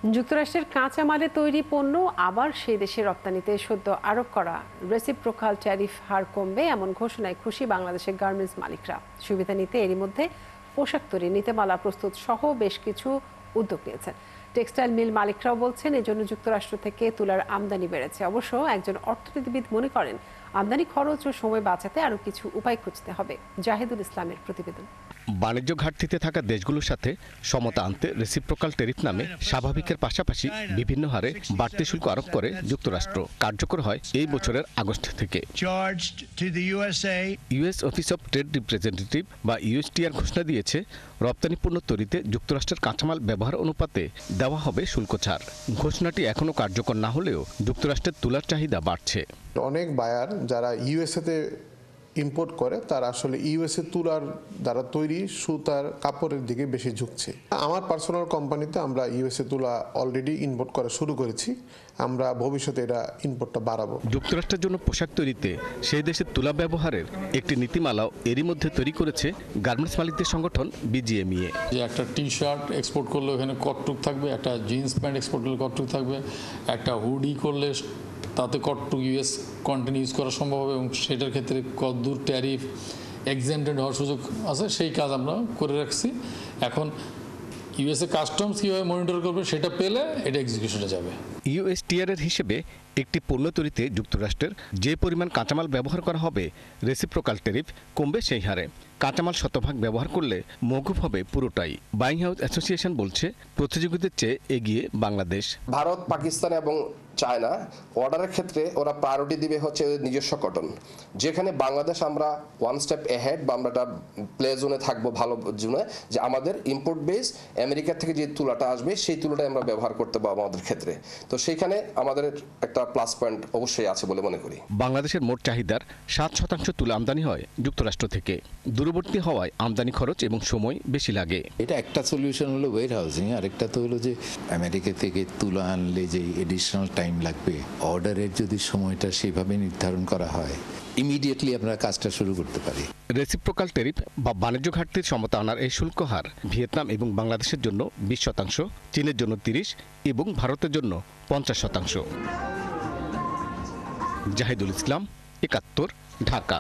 যুক্তরাষ্ট্রের কাঁচামালে তৈরি পণ্য আবার সেই দেশে রপ্তানিতে সদ্য আরোপ করা রেসিপ্রোকাল ট্যারিফ হার কমবে এমন ঘোষণায় খুশি বাংলাদেশের গার্মেন্টস মালিকরা। সুবিধা নিতে এরই মধ্যে পোশাক তৈরি, নীতিমালা প্রস্তুত সহ বেশ কিছু উদ্যোগ নিয়েছেন। টেক্সটাইল মিল মালিকরাও বলছেন এজন্য যুক্তরাষ্ট্র থেকে তুলার আমদানি বেড়েছে। অবশ্য একজন অর্থনীতিবিদ মনে করেন আমদানি খরচ ও সময় বাঁচাতে আরও কিছু উপায় খুঁজতে হবে। জাহিদুল ইসলামের প্রতিবেদন। বাণিজ্য ঘাটতিতে থাকা দেশগুলোর সাথে সমতা আনতে রেসিপ্রোকাল ট্যারিফ নামে স্বাভাবিকের পাশাপাশি বিভিন্ন হারে বাড়তি শুল্ক আরোপ করে যুক্তরাষ্ট্র। কার্যকর হয় এই বছরের আগস্ট থেকে। US office of trade representative বা ইউএসটিআর ঘোষণা দিয়েছে রপ্তানি পণ্য তৈরিতে যুক্তরাষ্ট্রের কাঁচামাল ব্যবহার অনুপাতে দেওয়া হবে শুল্ক ছাড়। ঘোষণাটি এখনও কার্যকর না হলেও যুক্তরাষ্ট্রের তুলার চাহিদা বাড়ছে। অনেক বায়ার যারা ইউএসএতে ইম্পোর্ট করে তারা আসলে ইউএসএ তুলার দ্বারা তৈরি সুতার কাপড়ের দিকে বেশি ঝুঁকছে। আমার পার্সোনাল কোম্পানিতে আমরা ইউএসএ তুলা অলরেডি ইম্পোর্ট করা শুরু করেছি। আমরা ভবিষ্যতে এটা ইম্পোর্টটা বাড়াবো। যুক্তরাষ্ট্রের জন্য পোশাক তৈরিতে সেই দেশের তুলা ব্যবহারের একটি নীতিমালাও এরই মধ্যে তৈরি করেছে গার্মেন্টস মালিকদের সংগঠন বিজিএমইএ। যে একটা টি শার্ট এক্সপোর্ট করলে ওখানে কটটুক থাকবে, একটা জিন্স প্যান্ট এক্সপোর্ট করলে কটটুক থাকবে, একটা হুডি করলে তাতে কতটুকু ইউএস কন্টেন্ট ইউজ করা সম্ভব হবে এবং সেটার ক্ষেত্রে কতদূর ট্যারিফ এক্সেম্পটেড হওয়ার সুযোগ আছে সেই কাজ আমরা করে রাখছি। এখন ইউএসএ কাস্টমস কীভাবে মনিটর করবে সেটা পেলে এটা এক্সিকিউশনে যাবে। ইউএসটিআর এর হিসেবে একটি পণ্য তৈরিতে যুক্তরাষ্ট্রের যে পরিমাণ কাঁচামাল ব্যবহার করা হবে রেসিপ্রোকাল ট্যারিফ কমবে সেই হারে। কাঁচামাল শতভাগ ব্যবহার করলে মওকুফ হবে পুরোটাই। বাইং হাউস অ্যাসোসিয়েশন বলছে প্রতিযোগীদের চেয়ে এগিয়ে বাংলাদেশ। ভারত, পাকিস্তান এবং চায়না অর্ডারের ক্ষেত্রে ওরা প্রায়োরিটি দিবে হচ্ছে নিজস্ব কটন, যেখানে বাংলাদেশ আমরা ওয়ান স্টেপ এহেড বা আমরা একটা প্লে জোনে থাকবো, ভালো জোনে, যে আমাদের ইম্পোর্ট বেস আমেরিকা থেকে যে তুলাটা আসবে সেই তুলাটাই আমরা ব্যবহার করতে পারবো আমাদের ক্ষেত্রে। তো সেইখানে আমাদের একটা প্লাস পয়েন্ট অবশ্যই আছে বলে মনে করি। বাংলাদেশের মোট চাহিদার 7% তুলা আমদানি হয় যুক্তরাষ্ট্র থেকে। দূরবর্তী হওয়ায় আমদানি খরচ এবং সময় বেশি লাগে। এটা একটা সলিউশন হলো ওয়্যার হাউসিং, আর একটা তো হলো যে আমেরিকা থেকে তুলা আনলে যে এডিশনাল টাইম লাগবে, অর্ডারের যদি সময়টা সেভাবে নির্ধারণ করা হয় ইমিডিয়েটলি আমরা কাজটা শুরু করতে পারি। রেসিপ্রোকাল ট্যারিফ বা বাণিজ্য ঘাটতির সমতা আনার এই শুল্ক হার ভিয়েতনাম এবং বাংলাদেশের জন্য 20%, চীনের জন্য 30% এবং ভারতের জন্য 50%। জাহিদুল ইসলাম, 71, ঢাকা।